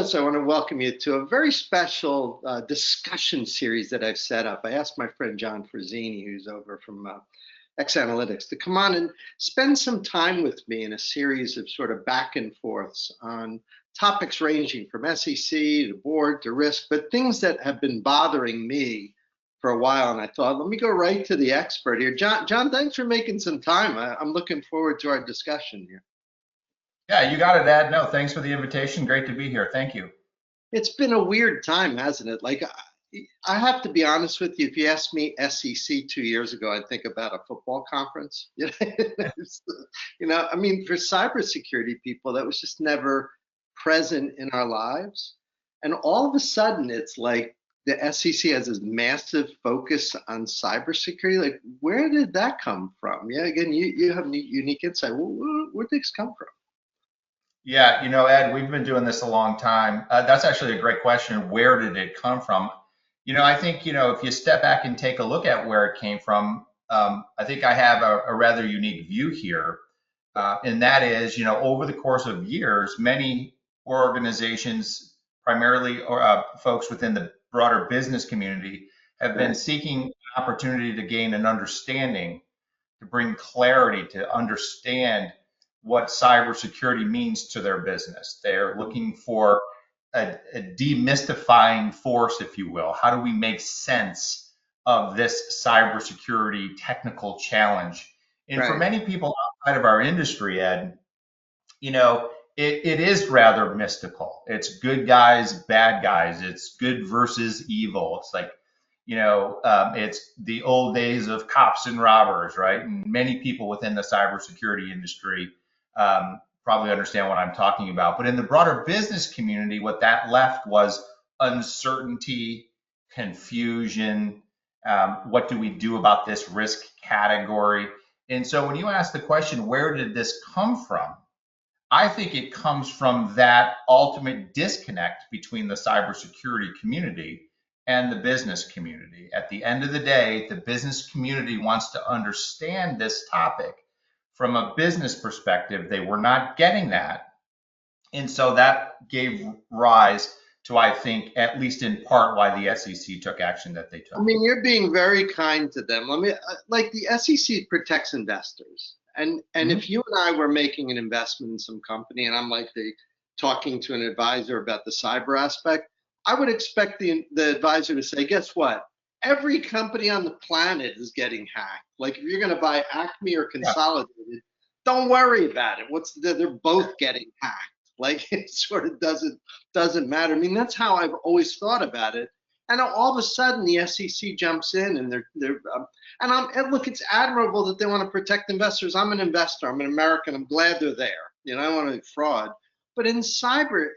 Amoroso, I want to welcome you to a very special discussion series that I've set up. I asked my friend John Frazzini, who's over from X Analytics, to come on and spend some time with me in a series of sort of back and forths on topics ranging from SEC to board to risk, but things that have been bothering me for a while. And I thought, let me go right to the expert here. John, thanks for making some time. I'm looking forward to our discussion here. Yeah, you got it, Ed. No, thanks for the invitation. Great to be here. Thank you. It's been a weird time, hasn't it? Like, I have to be honest with you. If you asked me SEC 2 years ago, I'd think about a football conference. I mean, for cybersecurity people, that was just never present in our lives. And all of a sudden, it's like the SEC has this massive focus on cybersecurity. Like, where did that come from? Yeah, again, you have unique insight. Where did this come from? Yeah, Ed, we've been doing this a long time. That's actually a great question. Where did it come from? I think, if you step back and take a look at where it came from, I think I have a rather unique view here. And that is, over the course of years, many organizations, primarily folks within the broader business community, have been seeking an opportunity to gain an understanding, to bring clarity, to understand what cybersecurity means to their business. They're looking for a demystifying force, if you will. How do we make sense of this cybersecurity technical challenge? And for many people outside of our industry, Ed, it is rather mystical. It's good guys, bad guys. It's good versus evil. It's like, it's the old days of cops and robbers, right? And many people within the cybersecurity industry probably understand what I'm talking about. But in the broader business community, what that left was uncertainty, confusion. What do we do about this risk category? And so when you ask the question, where did this come from? I think it comes from that ultimate disconnect between the cybersecurity community and the business community. At the end of the day, the business community wants to understand this topic. From a business perspective, they were not getting that. And so that gave rise to, I think, at least in part, why the SEC took action that they took. I mean, you're being very kind to them. I mean, like the SEC protects investors. And if you and I were making an investment in some company and I'm like talking to an advisor about the cyber aspect, I would expect the advisor to say, guess what? Every company on the planet is getting hacked. Like if you're going to buy Acme or Consolidated, don't worry about it. They're both getting hacked. Like it sort of doesn't matter. I mean, that's how I've always thought about it. And all of a sudden, the SEC jumps in, and and look, it's admirable that they want to protect investors. I'm an investor. I'm an American. I'm glad they're there. I don't want to fraud. But in cyber,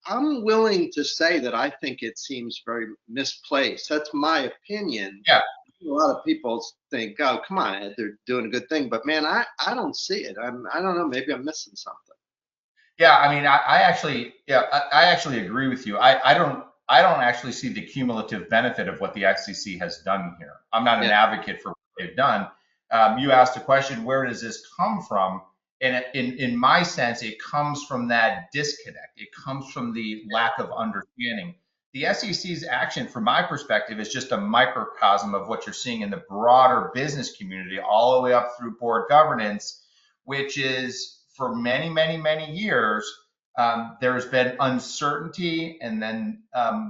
I'm willing to say that I think it seems very misplaced. That's my opinion. Yeah. A lot of people think, oh, come on, Ed, they're doing a good thing. But man, I don't see it. I don't know. Maybe I'm missing something. Yeah, I mean, I actually agree with you. I don't actually see the cumulative benefit of what the SEC has done here. I'm not an advocate for what they've done. You asked a question, where does this come from? And in my sense, it comes from that disconnect. It comes from the lack of understanding. The SEC's action, from my perspective, is just a microcosm of what you're seeing in the broader business community, all the way up through board governance, which is for many, many, many years, there's been uncertainty, and then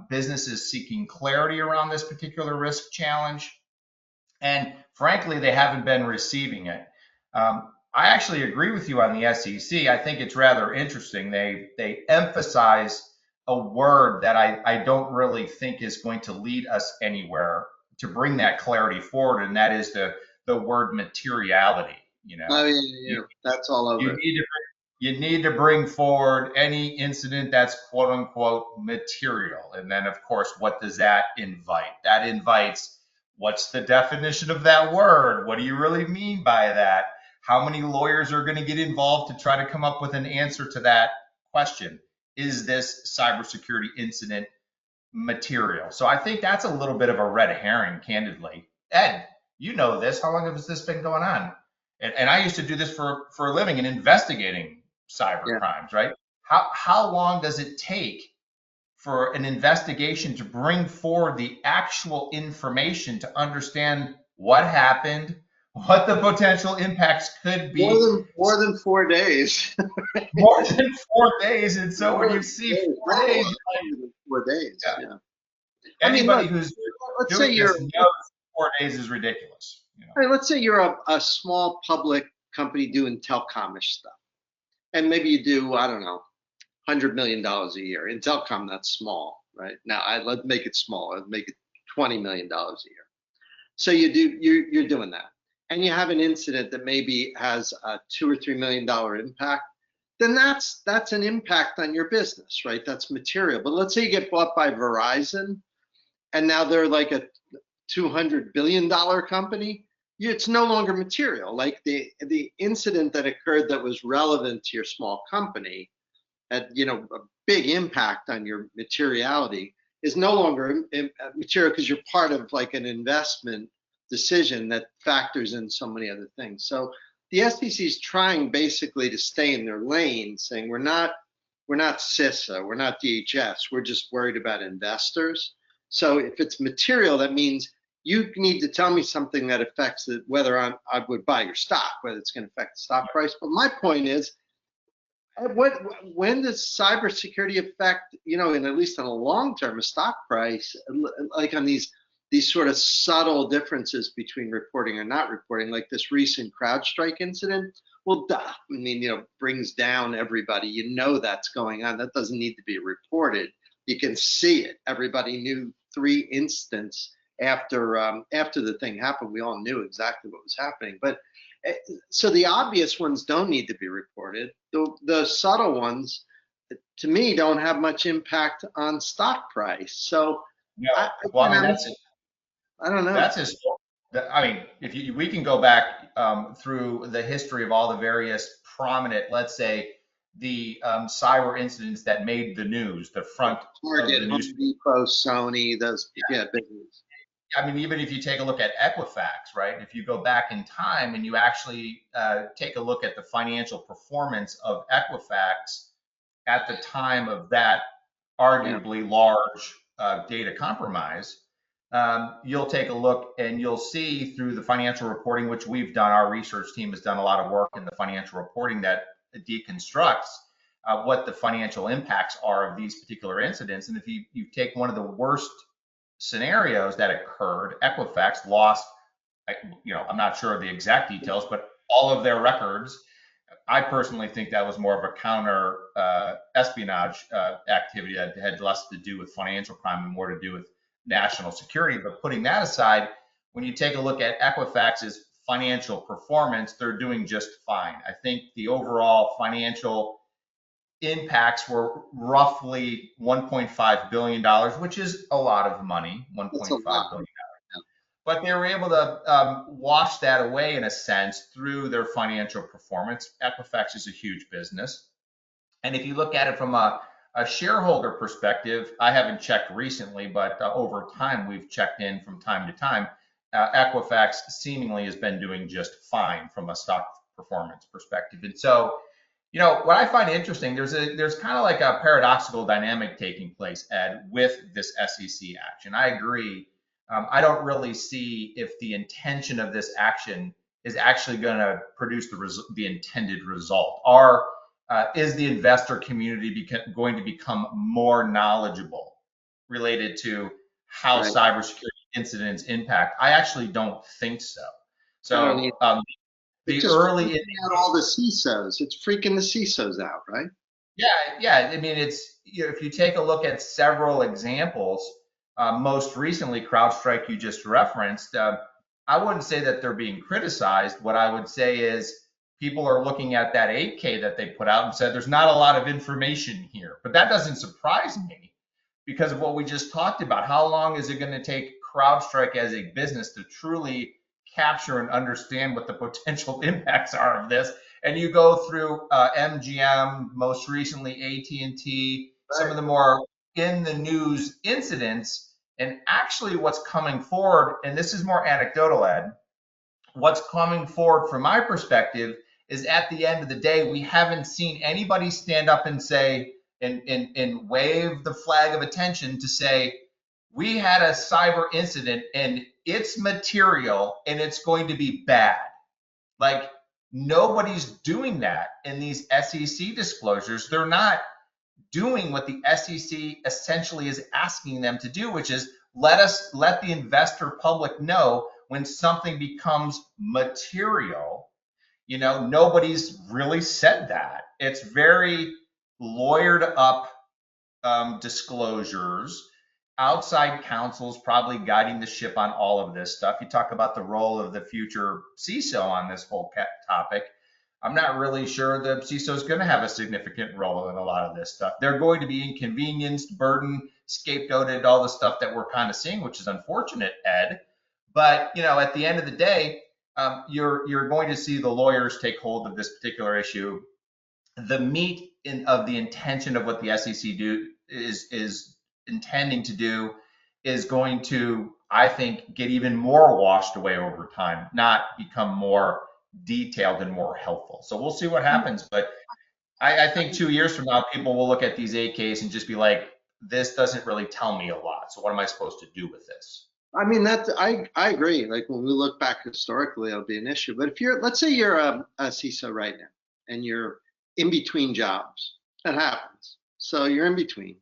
businesses seeking clarity around this particular risk challenge. And frankly, they haven't been receiving it. I actually agree with you on the SEC. I think it's rather interesting. They emphasize a word that I don't really think is going to lead us anywhere to bring that clarity forward, and that is the word materiality. Oh, yeah. That's all over. You need to bring forward any incident that's quote unquote material. And then, of course, what does that invite? That invites, what's the definition of that word? What do you really mean by that? How many lawyers are going to get involved to try to come up with an answer to that question? Is this cybersecurity incident material? So I think that's a little bit of a red herring, candidly. Ed, you know this. How long has this been going on? And I used to do this for a living in investigating cyber crimes, right? How long does it take for an investigation to bring forward the actual information to understand what happened, what the potential impacts could be. More than 4 days. More than 4 days. And so More when you than see 4 days. 4 days, Longer than 4 days. yeah, Yeah. I mean, anybody look. who's Let's say doing you're. this knows 4 days is ridiculous. Hey, let's say you're a small public company doing telecom-ish stuff, and maybe you do, I don't know, $100 million a year. In telecom, that's small, right? Now, let's make it small. Let's make it $20 million a year. So you're doing that, and you have an incident that maybe has a $2 or $3 million impact. Then that's an impact on your business, right? That's material. But let's say you get bought by Verizon, and now they're like a $200 billion company. It's no longer material. Like the incident that occurred that was relevant to your small company, had a big impact on your materiality, is no longer material because you're part of like an investment decision that factors in so many other things. So the SEC is trying basically to stay in their lane, saying we're not CISA, we're not DHS, we're just worried about investors. So if it's material, that means you need to tell me something that affects whether I would buy your stock, whether it's going to affect the stock price. But my point is, when does cybersecurity affect, in at least on a long term, a stock price, like on these sort of subtle differences between reporting and not reporting, like this recent CrowdStrike incident? Well, I mean, brings down everybody. That's going on. That doesn't need to be reported. You can see it. Everybody knew 3 instances after the thing happened. We all knew exactly what was happening. But so the obvious ones don't need to be reported. The subtle ones, to me, don't have much impact on stock price. So No, well, I mean, I don't know. That's historic. I mean, we can go back through the history of all the various prominent, let's say, the cyber incidents that made the news, the front Target, of the news. Home Depot, Sony, those big ones. I mean, even if you take a look at Equifax, right? If you go back in time and you actually take a look at the financial performance of Equifax at the time of that arguably large data compromise, you'll take a look and you'll see through the financial reporting, which we've done, our research team has done a lot of work in the financial reporting that deconstructs what the financial impacts are of these particular incidents. And if you take one of the worst scenarios that occurred, Equifax lost, I'm not sure of the exact details, but all of their records. I personally think that was more of a counter espionage activity that had less to do with financial crime and more to do with national security. But putting that aside, when you take a look at Equifax's financial performance, they're doing just fine. I think the overall financial impacts were roughly $1.5 billion, which is a lot of money, $1.5 billion. But they were able to wash that away in a sense through their financial performance. Equifax is a huge business. And if you look at it from a shareholder perspective, I haven't checked recently, but over time, we've checked in from time to time. Equifax seemingly has been doing just fine from a stock performance perspective. And so, what I find interesting, there's kind of like a paradoxical dynamic taking place, Ed, with this SEC action. I agree. I don't really see if the intention of this action is actually going to produce the intended result. Is the investor community going to become more knowledgeable related to how cybersecurity incidents impact? I actually don't think so. So the early out all the CISOs, it's freaking the CISOs out, right? Yeah. I mean, it's if you take a look at several examples, most recently CrowdStrike you just referenced, I wouldn't say that they're being criticized. What I would say is people are looking at that 8K that they put out and said there's not a lot of information here. But that doesn't surprise me because of what we just talked about. How long is it going to take CrowdStrike as a business to truly capture and understand what the potential impacts are of this? And you go through MGM, most recently AT&T, some of the more in the news incidents, and actually what's coming forward, and this is more anecdotal, Ed, what's coming forward from my perspective is at the end of the day, we haven't seen anybody stand up and say, and wave the flag of attention to say, we had a cyber incident and it's material and it's going to be bad. Like, nobody's doing that in these SEC disclosures. They're not doing what the SEC essentially is asking them to do, which is let the investor public know when something becomes material. Nobody's really said that. It's very lawyered up disclosures. Outside counsels probably guiding the ship on all of this stuff. You talk about the role of the future CISO on this whole topic. I'm not really sure the CISO is going to have a significant role in a lot of this stuff. They're going to be inconvenienced, burdened, scapegoated, all the stuff that we're kind of seeing, which is unfortunate, Ed. But at the end of the day, you're going to see the lawyers take hold of this particular issue. The meat of the intention of what the SEC is intending to do is going to, I think, get even more washed away over time, not become more detailed and more helpful. So we'll see what happens. But I think 2 years from now, people will look at these 8Ks and just be like, this doesn't really tell me a lot. So what am I supposed to do with this? I mean, I agree. Like when we look back historically, it'll be an issue. But if let's say you're a CISO right now and you're in between jobs, that happens. So you're in between.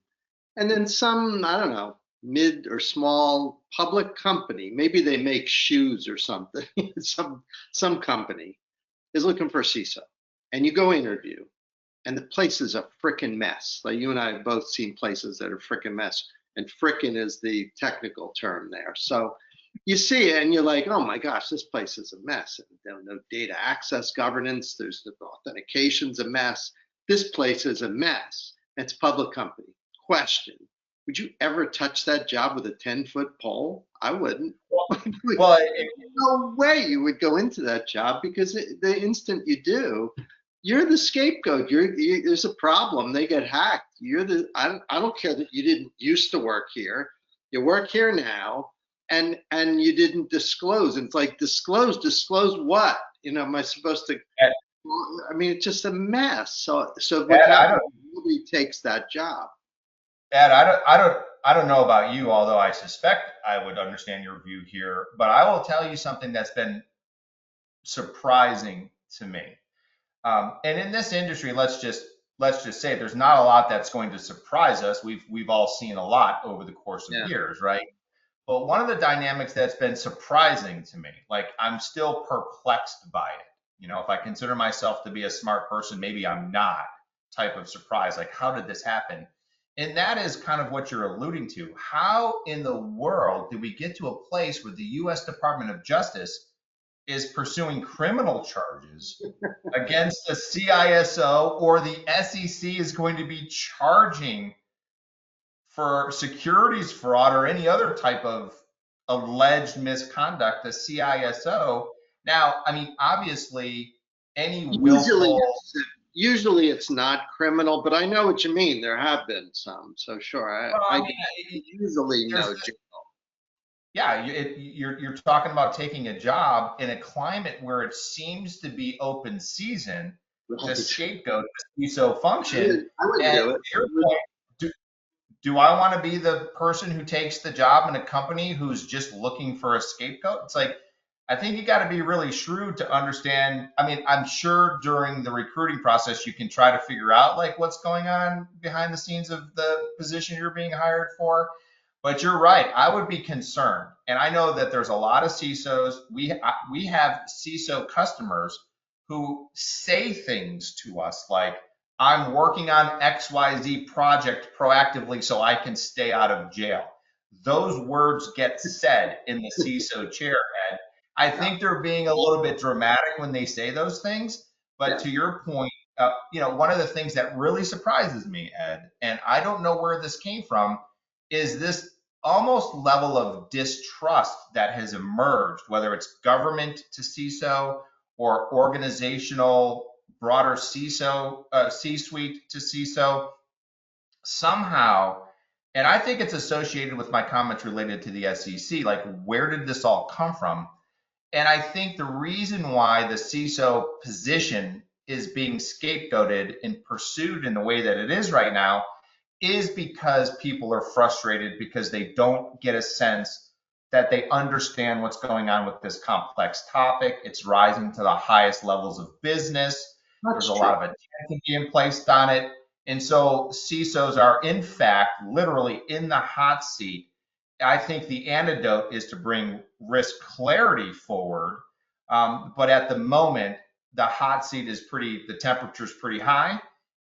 And then some, I don't know, mid or small public company, maybe they make shoes or something, some company is looking for a CISO. And you go interview, and the place is a frickin' mess. Like you and I have both seen places that are frickin' mess. And frickin' is the technical term there. So you see it and you're like, oh my gosh, this place is a mess. And no data access governance. There's the authentication's a mess. This place is a mess. It's a public company. Question: would you ever touch that job with a 10-foot pole? I wouldn't. Well, no way you would go into that job, because the instant you do, you're the scapegoat. There's a problem. They get hacked. I don't care that you didn't used to work here. You work here now, and you didn't disclose. And it's like, disclose what? Am I supposed to? I mean, it's just a mess. So what happens? Nobody takes that job. Ed, I don't know about you, although I suspect I would understand your view here, but I will tell you something that's been surprising to me. And in this industry, let's just say there's not a lot that's going to surprise us. We've all seen a lot over the course of years, right? But one of the dynamics that's been surprising to me, like I'm still perplexed by it. If I consider myself to be a smart person, maybe I'm not, type of surprise. Like, how did this happen? And that is kind of what you're alluding to. How in the world did we get to a place where the U.S. Department of Justice is pursuing criminal charges against the CISO, or the SEC is going to be charging for securities fraud or any other type of alleged misconduct, the CISO? Now, I mean, obviously, any willful... Usually it's not criminal, but I know what you mean. There have been some, so sure. I mean, usually no jail. Yeah, you're talking about taking a job in a climate where it seems to be open season to scapegoat the CISO function. I wouldn't do it. To your point, do I want to be the person who takes the job in a company who's just looking for a scapegoat? It's like, I think you got to be really shrewd to understand. I mean, I'm sure during the recruiting process, you can try to figure out like what's going on behind the scenes of the position you're being hired for. But you're right. I would be concerned. And I know that there's a lot of CISOs. We have CISO customers who say things to us like, I'm working on XYZ project proactively so I can stay out of jail. Those words get said in the CISO chair, Ed. I think they're being a little bit dramatic when they say those things. But to your point, one of the things that really surprises me, Ed, and I don't know where this came from, is this almost level of distrust that has emerged, whether it's government to CISO or organizational, broader CISO, C-suite to CISO, somehow. And I think it's associated with my comments related to the SEC, like where did this all come from? And I think the reason why the CISO position is being scapegoated and pursued in the way that it is right now is because people are frustrated because they don't get a sense that they understand what's going on with this complex topic. It's rising to the highest levels of business. There's That's a true. lot of attention being placed on it. And so CISOs are, in fact, literally in the hot seat. I think the antidote is to bring risk clarity forward. But at the moment, the hot seat is the temperature's pretty high.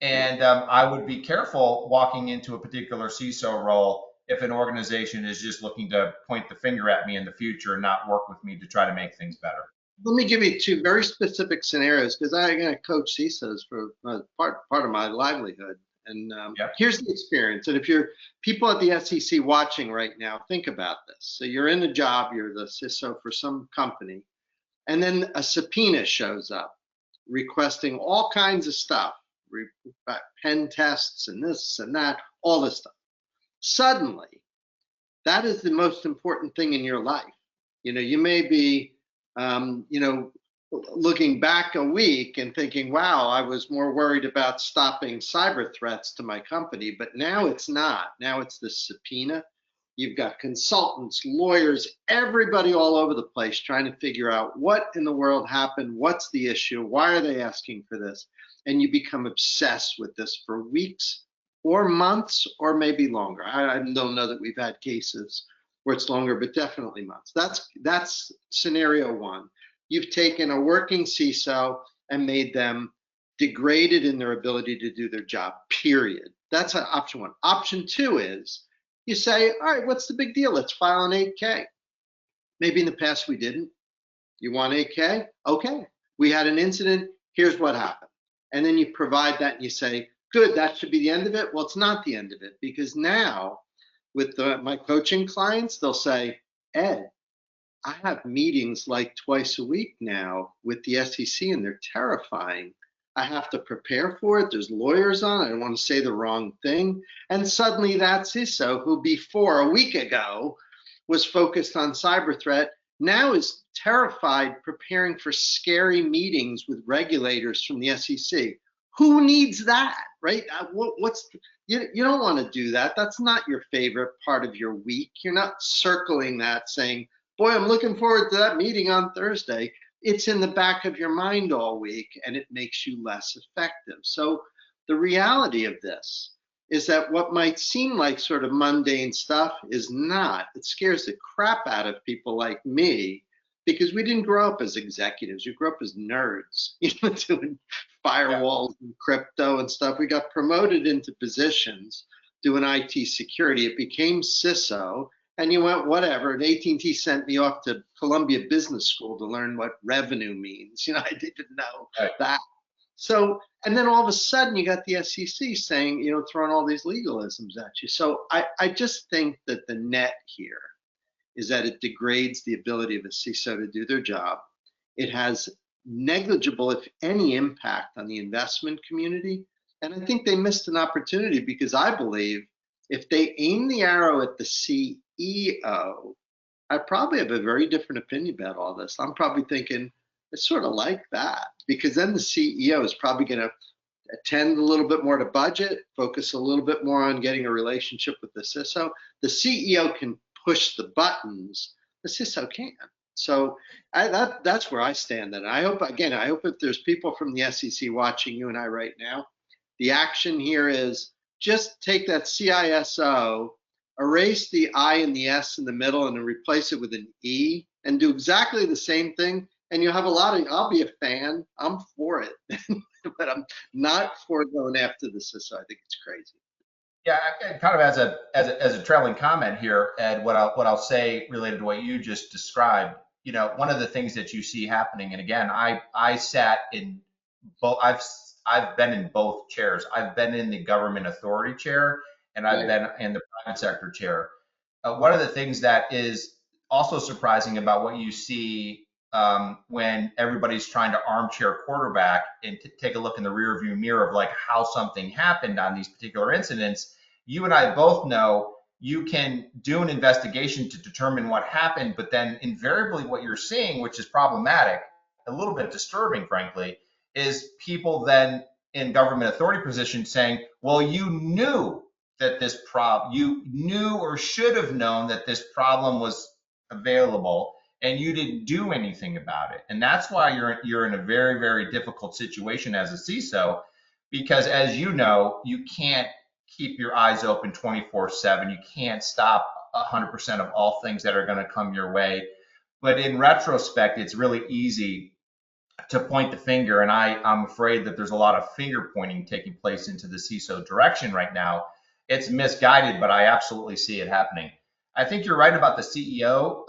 And I would be careful walking into a particular CISO role if an organization is just looking to point the finger at me in the future and not work with me to try to make things better. Let me give you two very specific scenarios because I coach CISOs for part of my livelihood. And Yep. here's the experience. And if you're people at the SEC watching right now, think about this. So you're in a job, you're the CISO for some company, and then a subpoena shows up requesting all kinds of stuff, pen tests and this and that, all this stuff. Suddenly, that is the most important thing in your life. You may be, looking back a week and thinking, wow, I was more worried about stopping cyber threats to my company, but now it's not. Now it's the subpoena. You've got consultants, lawyers, everybody all over the place trying to figure out what in the world happened, what's the issue, why are they asking for this? And you become obsessed with this for weeks or months or maybe longer. I don't know that we've had cases where it's longer, but definitely months. That's scenario one. You've taken a working CISO and made them degraded in their ability to do their job, period. That's option one. Option two is you say, all right, what's the big deal? Let's file an 8K. Maybe in the past we didn't. You want 8K? Okay. We had an incident. Here's what happened. And then you provide that and you say, good, that should be the end of it. Well, it's not the end of it because now with my coaching clients, they'll say, Ed, I have meetings like twice a week now with the SEC and they're terrifying. I have to prepare for it. There's lawyers on it. I don't want to say the wrong thing. And suddenly that CISO who before a week ago was focused on cyber threat now is terrified preparing for scary meetings with regulators from the SEC. Who needs that, right? You don't want to do that. That's not your favorite part of your week. You're not circling that saying, boy, I'm looking forward to that meeting on Thursday. It's in the back of your mind all week and it makes you less effective. So the reality of this is that what might seem like sort of mundane stuff is not. It scares the crap out of people like me because we didn't grow up as executives. We grew up as nerds, doing firewalls and crypto and stuff. We got promoted into positions doing IT security. It became CISO. And you went, whatever. And AT&T sent me off to Columbia Business School to learn what revenue means. I didn't know that. So, and then all of a sudden you got the SEC saying, throwing all these legalisms at you. So I just think that the net here is that it degrades the ability of a CISO to do their job. It has negligible, if any, impact on the investment community. And I think they missed an opportunity because I believe if they aim the arrow at the CEO, I probably have a very different opinion about all this. I'm probably thinking it's sort of like that because then the CEO is probably going to attend a little bit more to budget, focus a little bit more on getting a relationship with the CISO. The CEO can push the buttons, the CISO can't. So that's where I stand. And I hope if there's people from the SEC watching you and I right now, the action here is just take that CISO, erase the I and the S in the middle and then replace it with an E and do exactly the same thing. And you'll have I'll be a fan. I'm for it, but I'm not for going after the CISO. I think it's crazy. Yeah, kind of as a trailing comment here, Ed, what I'll say related to what you just described, one of the things that you see happening, and again, I sat in both, I've been in both chairs. I've been in the government authority chair and I've been in the private sector chair. One of the things that is also surprising about what you see when everybody's trying to armchair quarterback and take a look in the rearview mirror of like how something happened on these particular incidents, you and I both know you can do an investigation to determine what happened, but then invariably what you're seeing, which is problematic, a little bit disturbing, frankly, is people then in government authority positions saying, well, you knew that this problem, you knew or should have known that this problem was available and you didn't do anything about it. And that's why you're in a very, very difficult situation as a CISO, because as you know, you can't keep your eyes open 24/7. You can't stop 100% of all things that are going to come your way. But in retrospect, it's really easy to point the finger, and I'm afraid that there's a lot of finger pointing taking place into the CISO direction right now. It's misguided, but I absolutely see it happening. I think you're right about the CEO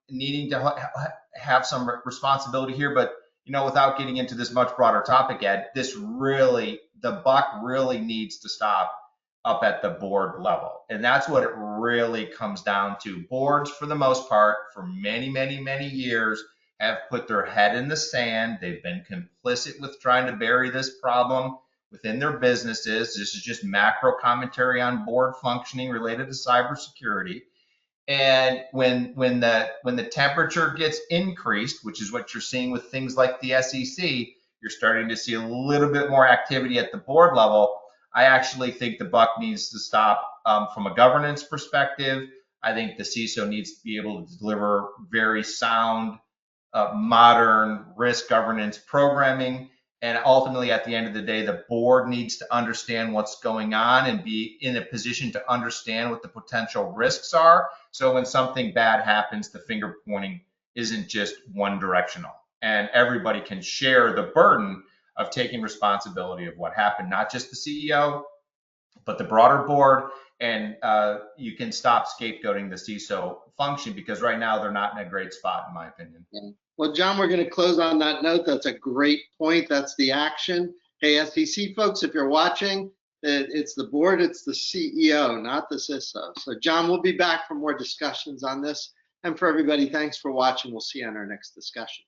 needing to have some responsibility here, but without getting into this much broader topic, Ed, the buck really needs to stop up at the board level. And that's what it really comes down to. Boards, for the most part, for many, many, many years, have put their head in the sand. They've been complicit with trying to bury this problem within their businesses. This is just macro commentary on board functioning related to cybersecurity. And when the temperature gets increased, which is what you're seeing with things like the SEC, you're starting to see a little bit more activity at the board level. I actually think the buck needs to stop from a governance perspective. I think the CISO needs to be able to deliver very sound, modern risk governance programming. And ultimately, at the end of the day, the board needs to understand what's going on and be in a position to understand what the potential risks are. So when something bad happens, the finger pointing isn't just one directional. And everybody can share the burden of taking responsibility of what happened, not just the CEO, but the broader board. And you can stop scapegoating the CISO function, because right now they're not in a great spot, in my opinion. Yeah. Well, John, we're going to close on that note. That's a great point. That's the action. Hey, SEC folks, if you're watching, it's the board, it's the CEO, not the CISO. So, John, we'll be back for more discussions on this. And for everybody, thanks for watching. We'll see you on our next discussion.